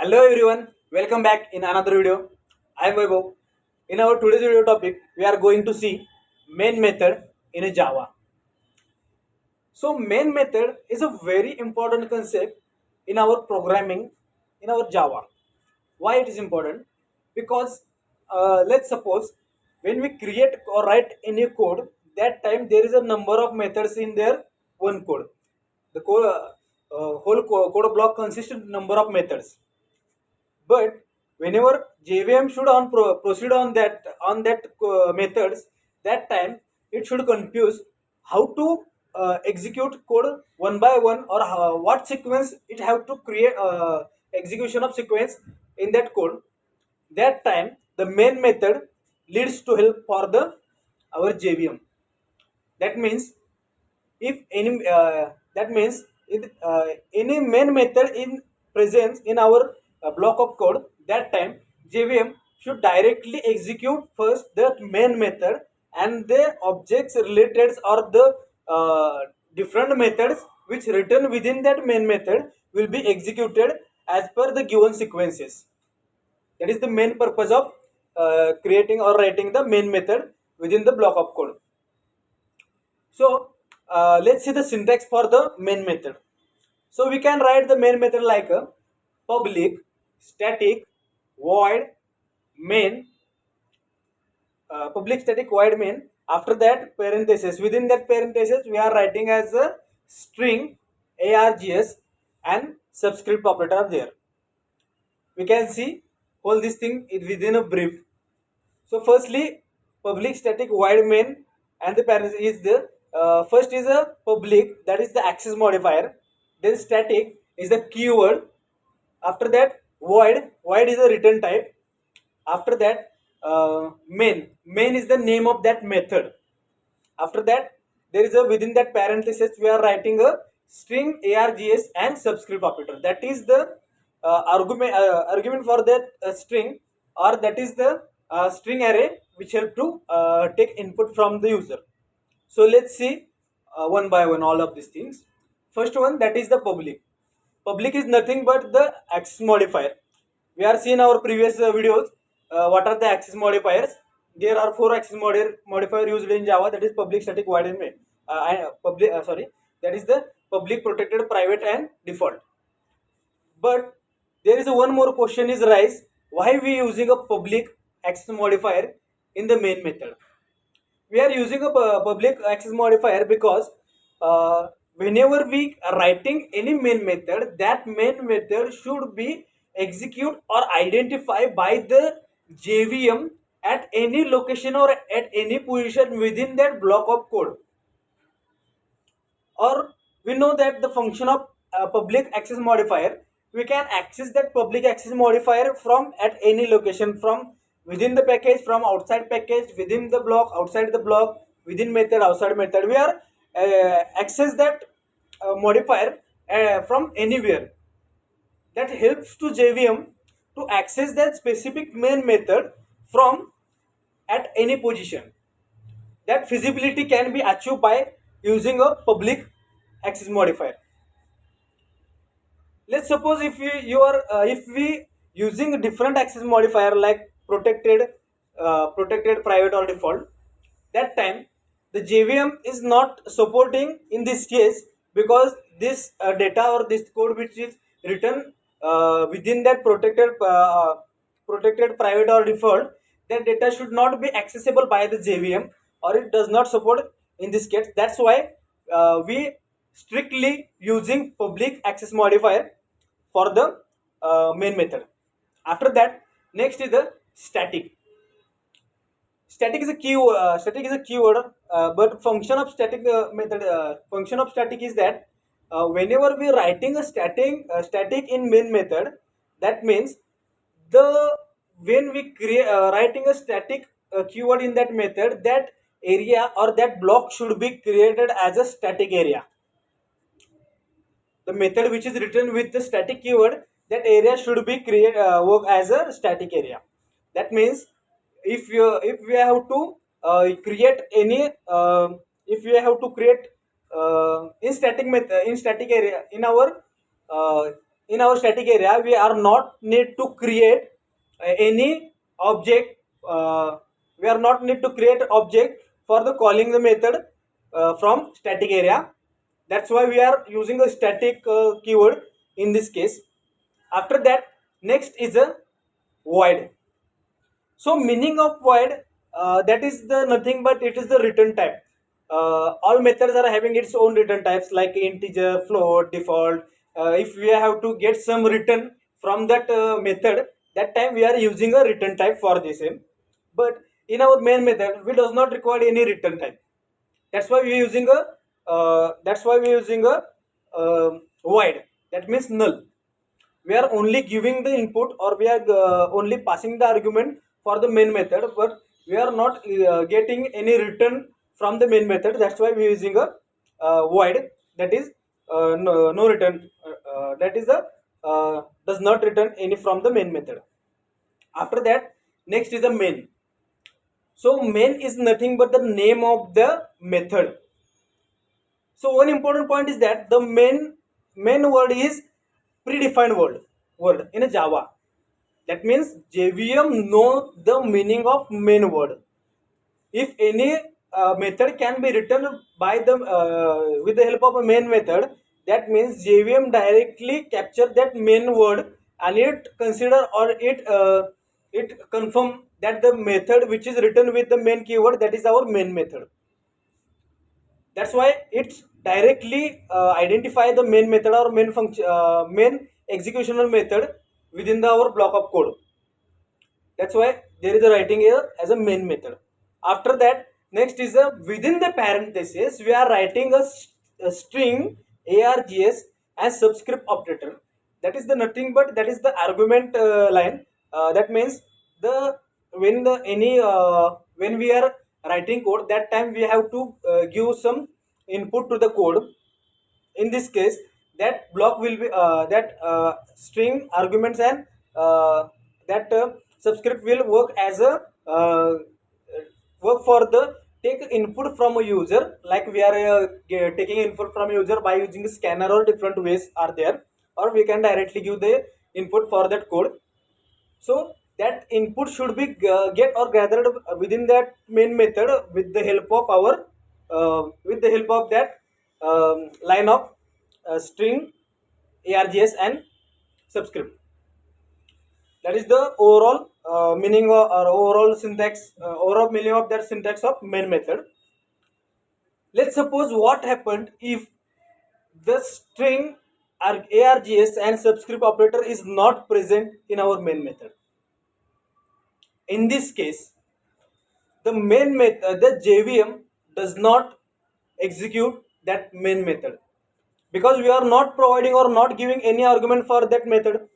Hello everyone, welcome back in another video. I am Vaibhav. In our today's video topic, we are going to see main method in a Java. So main method is a very important concept in our programming in our Java. Why it is important? Because let's suppose when we create or write any code, that time there is a number of methods in their one code. The whole code block consists of number of methods. But whenever JVM should proceed on that methods, that time it should confuse how to execute code one by one, or what sequence it have to create execution of sequence in that code. That time the main method leads to help for the our JVM. That means if any that means any main method in presence in our block of code, that time JVM should directly execute first the main method, and the objects related or the different methods which written within that main method will be executed as per the given sequences. That is the main purpose of creating or writing the main method within the block of code. So let's see the syntax for the main method. So we can write the main method like a public static void main, public static void main. After that parenthesis. Within that parenthesis we are writing as a string args and subscript operator are there. We can see all this thing is within a brief. So firstly, public static void main, and the parenthesis is the first is a public, that is the access modifier. Then static is the keyword. After that void is a return type. After that main is the name of that method. After that there is a within that parenthesis we are writing a string args and subscript operator. That is the argument for that string, or that is the string array which help to take input from the user. So let's see one by one all of these things. First one, that is the public. Public is nothing but the access modifier. We are seeing our previous videos. What are the access modifiers? There are four access modifier used in Java. That is public, static, void, and main. That is the public, protected, private, and default. But there is a one more question is rise. Why we using a public access modifier in the main method? We are using a public access modifier because whenever we are writing any main method, that main method should be execute or identify by the JVM at any location or at any position within that block of code. Or we know that the function of public access modifier, we can access that public access modifier from at any location, from within the package, from outside package, within the block, outside the block, within method, outside method. We are access that modifier from anywhere. That helps to JVM to access that specific main method from at any position. That feasibility can be achieved by using a public access modifier. Let's suppose if if we using different access modifier like protected, private, or default, that time the JVM is not supporting in this case, because this data or this code which is written within that protected, private, or default, that data should not be accessible by the JVM, or it does not support in this case. That's why we strictly using public access modifier for the main method. After that, next is the static. Static is a keyword, but function of static method function of static is that whenever we writing a static in main method, that means the when we create writing a static keyword in that method, that area or that block should be created as a static area. The method which is written with the static keyword, that area should be create work as a static area. That means if we have to create any if we have to create in static area in our in our static area we are not need to create any object. We are not need to create object for the calling the method from static area. That's why we are using a static keyword in this case. After that, next is a void. So meaning of void, that is the nothing but it is the return type. All methods are having its own return types like integer, float, default. If we have to get some return from that method, that time we are using a return type for the same. But in our main method, we does not require any return type. That's why we are using a void. That means null. We are only giving the input, or we are only passing the argument for the main method, but we are not getting any return from the main method. That's why we are using a void, that is no return, that is the does not return any from the main method. After that, next is the main. So main is nothing but the name of the method. So one important point is that the main word is predefined word in a Java. That means JVM know the meaning of main word. If any method can be written by the with the help of a main method, that means JVM directly capture that main word, and it consider, or it confirm that the method which is written with the main keyword, that is our main method. That's why it directly identify the main method or main function, main executional method within our block of code. That's why there is a writing here as a main method. After that, next is a within the parenthesis we are writing a string args as subscript operator. That is the nothing but that is the argument line. That means the when we are writing code, that time we have to give some input to the code. In this case, that block will be that string arguments, and that subscript will work as a work for the take input from a user, like we are taking input from user by using a scanner, or different ways are there, or we can directly give the input for that code. So that input should be get or gathered within that main method with the help of our with the help of that line of string args and subscript. That is the overall meaning or overall syntax, overall meaning of that syntax of main method. Let's suppose what happened if the string args and subscript operator is not present in our main method. In this case, the main method, the JVM does not execute that main method, because we are not providing or not giving any argument for that method.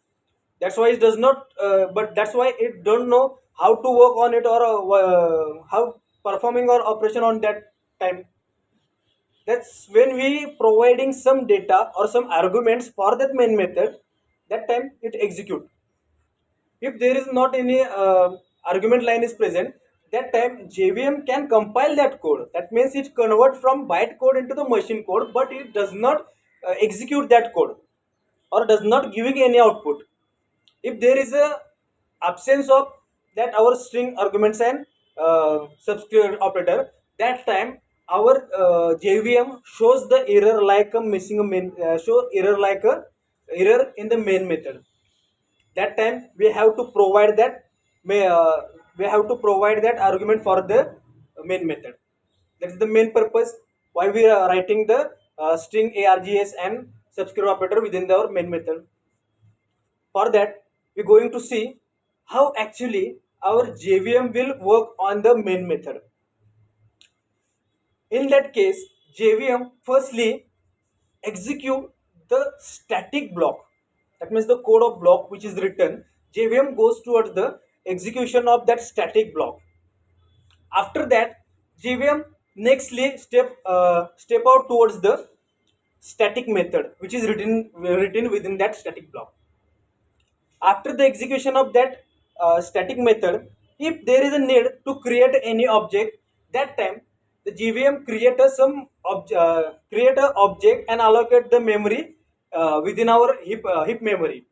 That's why it does not but that's why it don't know how to work on it, or how performing or operation on that time. That's when we providing some data or some arguments for that main method, that time it execute. If there is not any argument line is present, that time JVM can compile that code. That means it convert from byte code into the machine code, but it does not execute that code, or does not giving any output. If there is a absence of that our string arguments and subscript operator, that time our JVM shows the error like a missing a main show error like a error in the main method. That time we have to provide that we have to provide that argument for the main method. That is the main purpose why we are writing the string args and subscript operator within our main method. For that, we're going to see how actually our JVM will work on the main method. In that case, JVM firstly execute the static block. That means the code of block which is written, JVM goes towards the execution of that static block. After that, JVM nextly step out towards the static method which is written within that static block. After the execution of that static method, if there is a need to create any object, that time the JVM create a object and allocate the memory within our heap memory.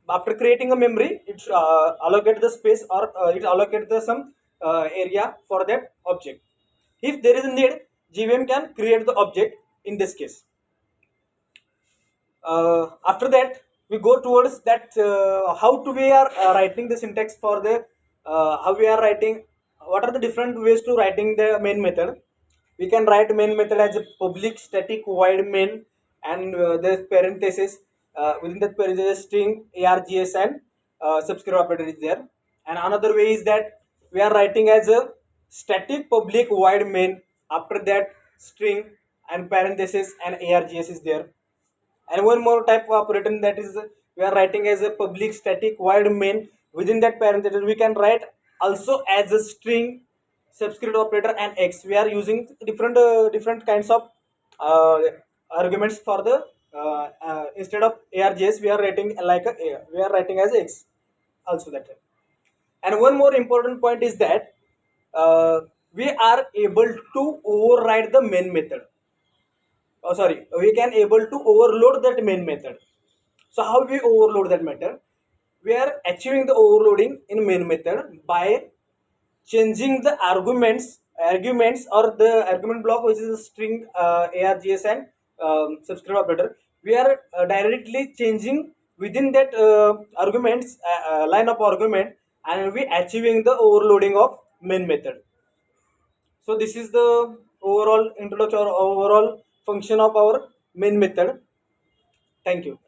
After creating a memory, it allocate the space, or it allocate the some area for that object. If there is a need, GVM can create the object in this case. After that, we go towards that how to we are writing the syntax for the how we are writing. What are the different ways to writing the main method? We can write main method as a public static void main, and the parenthesis, within that parenthesis string args and subscript operator is there. And another way is that we are writing as a static public void main, after that string and parenthesis and args is there. And one more type of operator, that is we are writing as a public static void main. Within that parenthesis we can write also as a string subscript operator and x. We are using different kinds of uh, arguments for the instead of args we are writing like we are writing as x also that. And one more important point is that we are able to override the main method. Oh, sorry, we can able to overload that main method. So how we overload that method? We are achieving the overloading in main method by changing the arguments or the argument block, which is a string args and subscript operator. We are directly changing within that arguments line of argument, and we achieving the overloading of main method. So this is the overall introduction or overall function of our main method. Thank you.